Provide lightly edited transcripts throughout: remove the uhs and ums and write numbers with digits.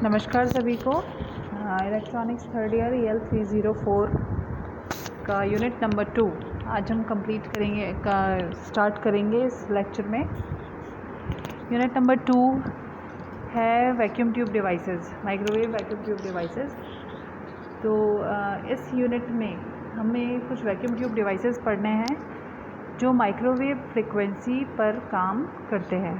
नमस्कार सभी को। इलेक्ट्रॉनिक्स थर्ड ईयर EL 304 का यूनिट नंबर 2 आज हम कंप्लीट करेंगे स्टार्ट करेंगे इस लेक्चर में। यूनिट नंबर 2 है vacuum tube devices, microwave vacuum tube devices. तो इस यूनिट में हमें कुछ वैक्यूम ट्यूब डिवाइसेस पढ़ने हैं जो माइक्रोवेव फ्रिक्वेंसी पर काम करते हैं।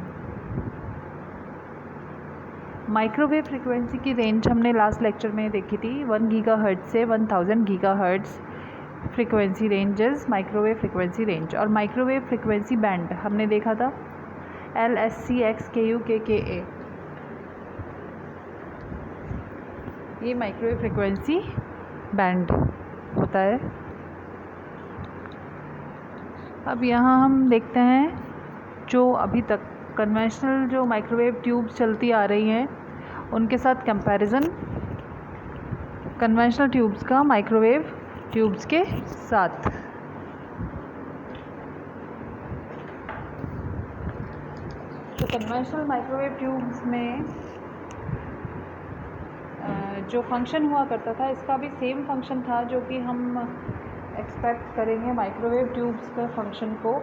माइक्रोवेव फ्रिक्वेंसी की रेंज हमने लास्ट लेक्चर में देखी थी, 1 गीगाहर्ट्ज़ से 1000 gigahertz frequency ranges microwave frequency range. और माइक्रोवेव फ्रिक्वेंसी बैंड हमने देखा था LSC XKU KKA, ये माइक्रोवेव फ्रिक्वेंसी बैंड होता है। अब यहाँ हम देखते हैं जो अभी तक कन्वेंशनल जो माइक्रोवेव ट्यूब्स चलती आ रही हैं उनके साथ कंपैरिजन कन्वेंशनल ट्यूब्स का माइक्रोवेव ट्यूब्स के साथ। तो कन्वेंशनल माइक्रोवेव ट्यूब्स में जो फंक्शन हुआ करता था इसका भी सेम फंक्शन था जो कि हम एक्सपेक्ट करेंगे माइक्रोवेव ट्यूब्स का फंक्शन को।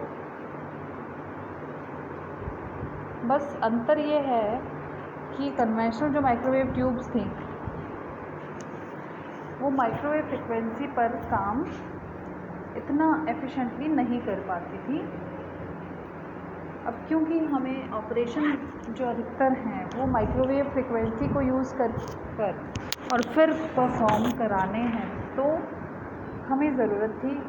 बस अंतर ये है कि कन्वेंशनल जो माइक्रोवेव ट्यूब्स थी वो माइक्रोवेव फ्रिक्वेंसी पर काम इतना एफिशिएंटली नहीं कर पाती थी। अब क्योंकि हमें ऑपरेशन जो अधिकतर हैं वो माइक्रोवेव फ्रिक्वेंसी को यूज़ कर और फिर परफॉर्म कराने हैं, तो हमें ज़रूरत थी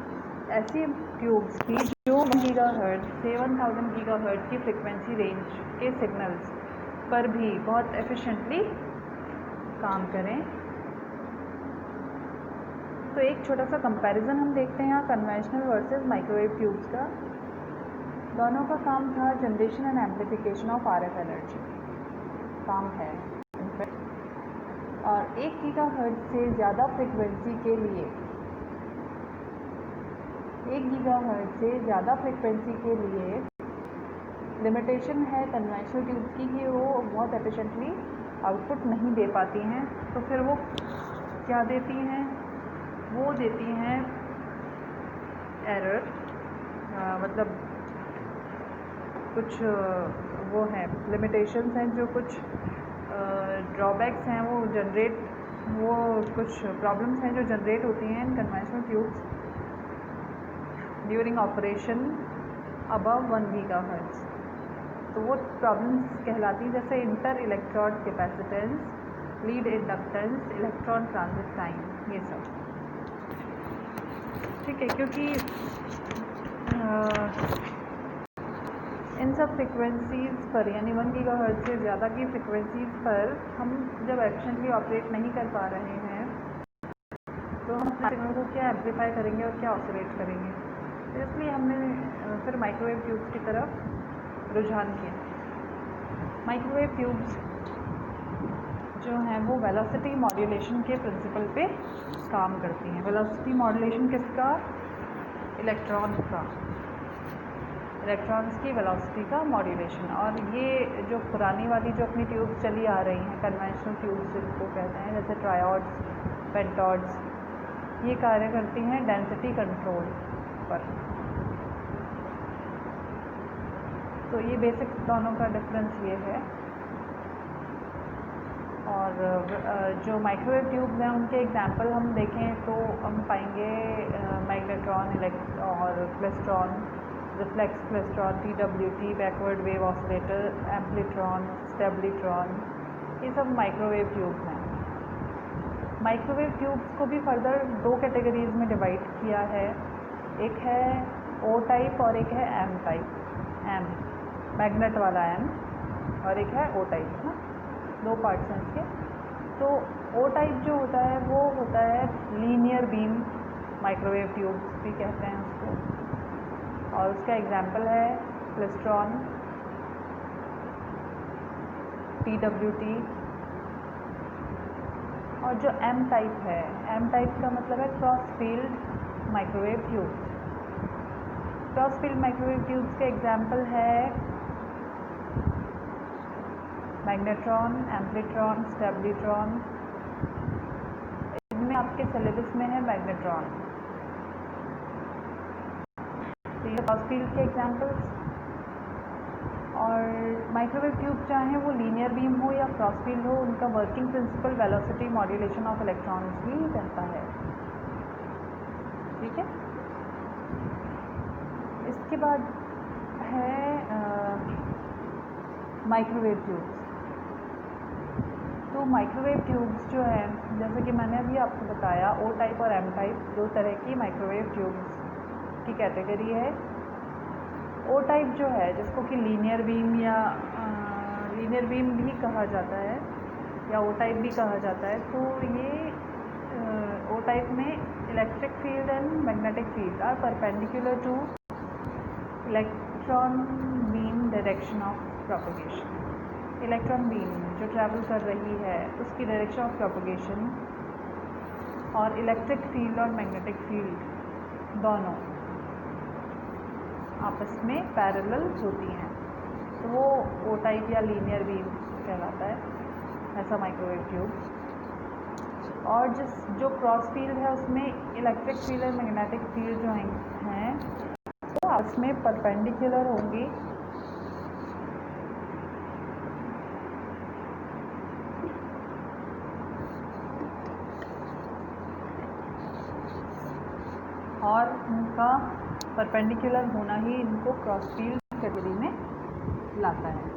ऐसी ट्यूब्स की जो 1 गीगाहर्ट्ज़ से 1000 गीगाहर्ट्ज़ की फ्रिक्वेंसी रेंज के सिग्नल्स पर भी बहुत एफिशिएंटली काम करें। तो एक छोटा सा कंपैरिजन हम देखते हैं यहाँ कन्वेंशनल वर्सेस माइक्रोवेव ट्यूब्स का। दोनों का काम था generation and amplification of RF energy, काम है। और 1 गीगाहर्ट्ज़ से ज़्यादा फ्रिक्वेंसी के लिए 1 गीगाहर्ट्ज़ से ज़्यादा फ्रिक्वेंसी के लिए लिमिटेशन है कन्वेंशनल ट्यूब्स की कि वो बहुत एफिशिएंटली आउटपुट नहीं दे पाती हैं। तो फिर वो क्या देती हैं? वो देती हैं एरर, मतलब कुछ वो हैं लिमिटेशंस हैं, जो कुछ ड्रॉबैक्स हैं वो कुछ प्रॉब्लम्स हैं जो जनरेट होती हैं इन conventional tubes during operation above 1 gigahertz. तो वो प्रॉब्लम्स कहलाती हैं जैसे inter electrode capacitance, lead inductance, electron transit time, ये सब। ठीक है, क्योंकि इन सब फ्रिक्वेंसीज़ पर यानी 1 गीगाहर्ट्ज़ से ज़्यादा की फ्रिक्वेंसीज़ पर हम जब एफिशिएंटली ऑपरेट नहीं कर पा रहे हैं तो हम सिग्नल को क्या एम्पलीफाई करेंगे और क्या ऑसिलेट करेंगे। तो इसलिए हमने फिर माइक्रोवेव ट्यूब्स की तरफ रुझान किया। माइक्रोवेव ट्यूब्स जो हैं वो वेलोसिटी मॉड्यूलेशन के प्रिंसिपल पे काम करती हैं। वेलोसिटी मॉड्यूलेशन किसका? इलेक्ट्रॉन का, इलेक्ट्रॉन्स की वेलोसिटी का मॉड्यूलेशन। और ये जो पुरानी वाली जो अपनी ट्यूब्स चली आ रही हैं कन्वेंशनल ट्यूब्स जिनको कहते हैं, जैसे ट्रायोड्स, पेंटॉड्स, ये कार्य करती हैं डेंसिटी कंट्रोल पर। तो ये बेसिक दोनों का डिफरेंस ये है। और जो माइक्रोवेव ट्यूब्स हैं उनके एग्जांपल हम देखें तो हम पाएंगे मैग्नेट्रॉन और klystron, reflex klystron, PWT, backward wave oscillator, amplitron, stabilotron, ये सब माइक्रोवेव ट्यूब्स हैं। माइक्रोवेव ट्यूब्स को भी फर्दर 2 कैटेगरीज में डिवाइड किया है। एक है O टाइप और एक है M टाइप, M मैग्नेट वाला M, और एक है O टाइप, ना 2 पार्ट्स हैं इसके। तो O टाइप जो होता है वो होता है लीनियर बीम माइक्रोवेव ट्यूब्स भी कहते हैं उसको, और उसका एग्जांपल है क्लेस्ट्रॉन, PWT। और जो M टाइप है, M टाइप का मतलब है cross field microwave tubes. Cross field microwave tubes के एग्जांपल है मैग्नेट्रॉन, एम्प्लीट्रॉन, स्टेबलिट्रॉन। इनमें आपके सिलेबस में है मैग्नेट्रॉन। तो ये क्रॉस फील्ड के एग्जांपल्स। और माइक्रोवेव ट्यूब चाहे वो लीनियर बीम हो या क्रॉस फील्ड हो, उनका working principle velocity modulation of electrons ही रहता है। ठीक है। इसके बाद है माइक्रोवेव ट्यूब्स। तो माइक्रोवेव ट्यूब्स जो है, जैसे कि मैंने अभी आपको बताया, ओ टाइप और एम टाइप दो तरह की माइक्रोवेव ट्यूब्स की कैटेगरी है। ओ टाइप जो है, जिसको कि लीनियर बीम या लीनियर बीम भी कहा जाता है या ओ टाइप भी कहा जाता है, तो ये ओ टाइप में electric field and magnetic field are perpendicular to electron beam direction of propagation. Electron beam जो ट्रैवल कर रही है उसकी डायरेक्शन ऑफ प्रोपगेशन और इलेक्ट्रिक फील्ड और मैग्नेटिक फील्ड दोनों आपस में पैरेलल होती हैं, तो वो ओ टाइप या लीनियर बीम कहलाता है, ऐसा माइक्रोवेव ट्यूब। और जो क्रॉस फील्ड है उसमें इलेक्ट्रिक फील्ड और मैग्नेटिक फील्ड जो हैं वो आपस में परपेंडिकुलर होंगी और उनका परपेंडिकुलर होना ही इनको क्रॉस फील्ड कैटेगरी में लाता है।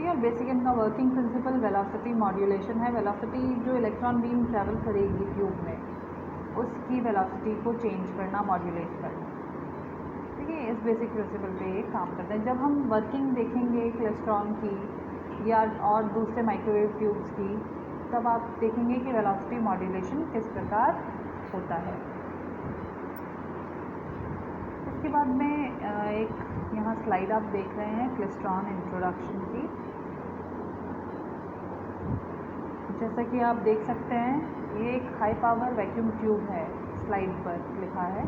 और बेसिक इनका वर्किंग प्रिंसिपल वेलोसिटी मॉड्यूलेशन है। वेलोसिटी जो इलेक्ट्रॉन बीम ट्रैवल करेगी ट्यूब में, उसकी वेलोसिटी को चेंज करना, मॉड्यूलेट करना। ठीक है, इस बेसिक प्रिंसिपल पे ये काम करते हैं। जब हम वर्किंग देखेंगे क्लेस्ट्रॉन की या और दूसरे माइक्रोवेव ट्यूब्स की, तब आप देखेंगे कि वेलोसिटी मॉड्यूलेशन किस प्रकार होता है। इसके बाद में एक यहाँ स्लाइड आप देख रहे हैं क्लेस्ट्रॉन इंट्रोडक्शन की। जैसा कि आप देख सकते हैं, ये एक हाई पावर वैक्यूम ट्यूब है, स्लाइड पर लिखा है,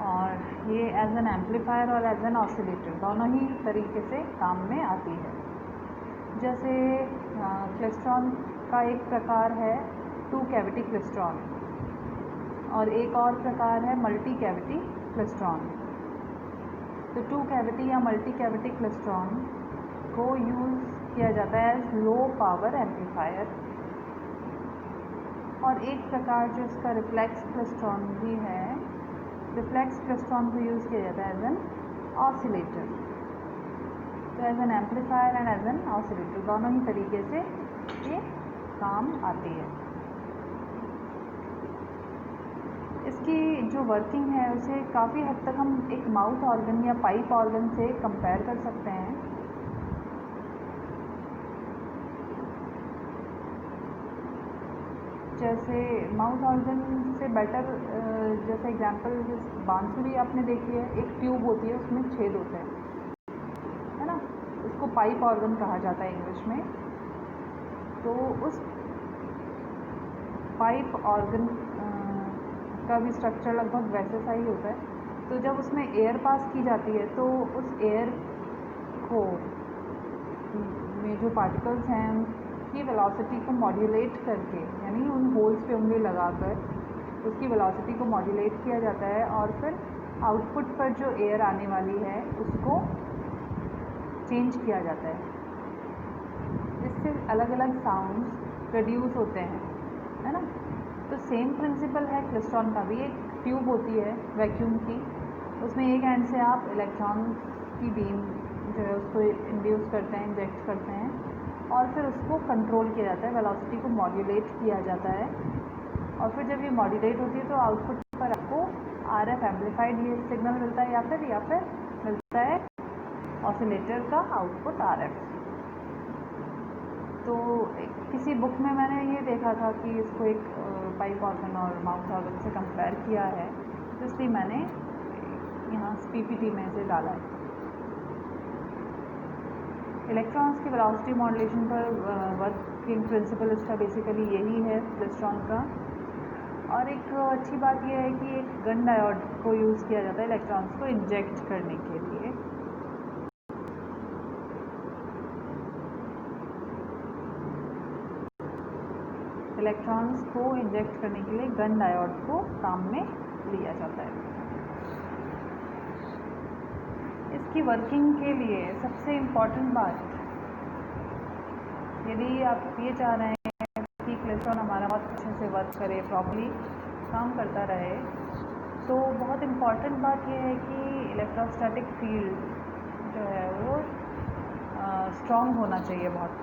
और ये एज एन एम्पलीफायर और एज एन ऑसिलेटर दोनों ही तरीके से काम में आती है। जैसे क्लेस्ट्रॉन का एक प्रकार है टू कैविटी क्लेस्ट्रॉन और एक और प्रकार है मल्टी कैविटी क्लेस्ट्रॉन। तो टू कैविटी या मल्टी कैविटी क्लेस्ट्रॉन को यूज़ किया जाता है एज लो पावर एम्पलीफायर, और एक प्रकार जो इसका रिफ्लेक्स क्लेस्ट्रॉन भी है, रिफ्लेक्स क्लेस्ट्रॉन को यूज़ किया जाता है एज एन ऑसिलेटर। तो as an amplifier and as an oscillator दोनों ही तरीके से ये काम आती है। इसकी जो वर्किंग है उसे काफ़ी हद तक हम एक माउथ ऑर्गन या पाइप ऑर्गन से कंपेयर कर सकते हैं। जैसे माउथ ऑर्गन से बेटर, जैसे एग्जांपल बांसुरी आपने देखी है, एक ट्यूब होती है, उसमें छेद होते हैं, है ना, उसको पाइप ऑर्गन कहा जाता है इंग्लिश में। तो उस पाइप ऑर्गन का भी स्ट्रक्चर लगभग वैसे सा ही होता है। तो जब उसमें एयर पास की जाती है तो उस एयर को में जो पार्टिकल्स हैं उनकी वेलोसिटी को मॉड्यूलेट करके, यानी उन होल्स पे उंगली लगाकर उसकी वेलोसिटी को मॉड्यूलेट किया जाता है, और फिर आउटपुट पर जो एयर आने वाली है उसको चेंज किया जाता है। इससे अलग अलग साउंड्स प्रोड्यूस होते हैं, है ना। तो सेम प्रिंसिपल है क्लेस्ट्रॉन का भी। एक ट्यूब होती है वैक्यूम की, उसमें एक एंड से आप इलेक्ट्रॉन की बीम जो है उसको इंड्यूस करते हैं, इंजेक्ट करते हैं, और फिर उसको कंट्रोल किया जाता है, वेलोसिटी को मॉड्यूलेट किया जाता है। और फिर जब ये मॉड्यूलेट होती है तो आउटपुट पर आपको RF एम्पलीफाइड ये सिग्नल मिलता है, या फिर मिलता है ऑसिलेटर का आउटपुट RF। तो किसी बुक में मैंने ये देखा था कि इसको एक पाइप ऑर्गन और माउथ ऑर्गन से कंपेयर किया है, तो इसलिए मैंने यहाँ PPT में से डाला है। इलेक्ट्रॉन्स की वेलोसिटी मॉड्यूलेशन पर वर्किंग प्रिंसिपल इसका बेसिकली यही है क्लेस्ट्रॉन का। और एक अच्छी बात यह है कि एक गन डायोड को यूज़ किया जाता है इलेक्ट्रॉन्स को इंजेक्ट करने के लिए। इलेक्ट्रॉन्स को इंजेक्ट करने के लिए गन डायोड को काम में लिया जाता है। इसकी वर्किंग के लिए सबसे इम्पॉर्टेंट बात, यदि आप ये चाह रहे हैं कि क्लेस्ट्रॉन हमारा बहुत अच्छे से वर्क करे, प्रॉपर्ली काम करता रहे, तो बहुत इम्पॉर्टेंट बात यह है कि इलेक्ट्रोस्टैटिक फील्ड जो है वो स्ट्रॉन्ग होना चाहिए बहुत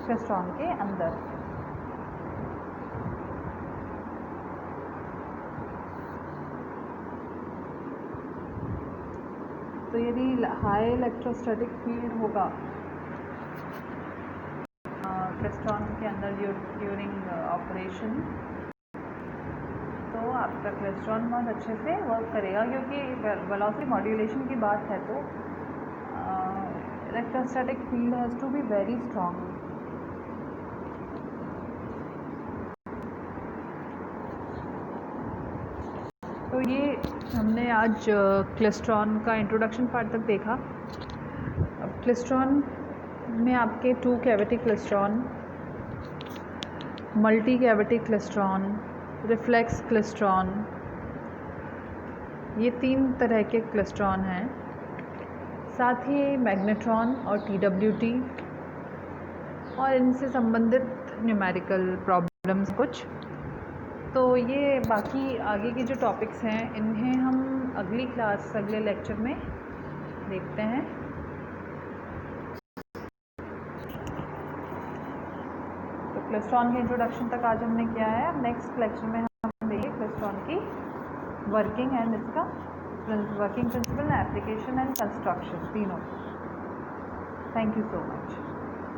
क्लेस्ट्रॉन के अंदर। तो यदि हाई इलेक्ट्रोस्टैटिक फील्ड होगा क्लेस्ट्रॉन के अंदर ड्यूरिंग ऑपरेशन, तो आपका क्लेस्ट्रॉन बहुत अच्छे से वर्क करेगा, क्योंकि वेलोसिटी मॉड्यूलेशन की बात है तो electrostatic field has to be very strong. तो ये हमने आज क्लेस्ट्रॉन का इंट्रोडक्शन पार्ट तक देखा। अब क्लेस्ट्रॉन में आपके 2 cavity klystron, multi cavity klystron, reflex klystron, ये 3 तरह के क्लेस्ट्रॉन हैं। साथ ही मैग्नेट्रॉन और TWT और इनसे संबंधित न्यूमेरिकल प्रॉब्लम्स कुछ। तो ये बाकी आगे के जो टॉपिक्स हैं इन्हें हम अगली क्लास, अगले लेक्चर में देखते हैं। तो क्लेस्ट्रॉन के इंट्रोडक्शन तक आज हमने किया है। अब नेक्स्ट लेक्चर में हम देखेंगे क्लेस्ट्रॉन की वर्किंग एंड इसका working principle, application and construction, तीनों। Thank you so much.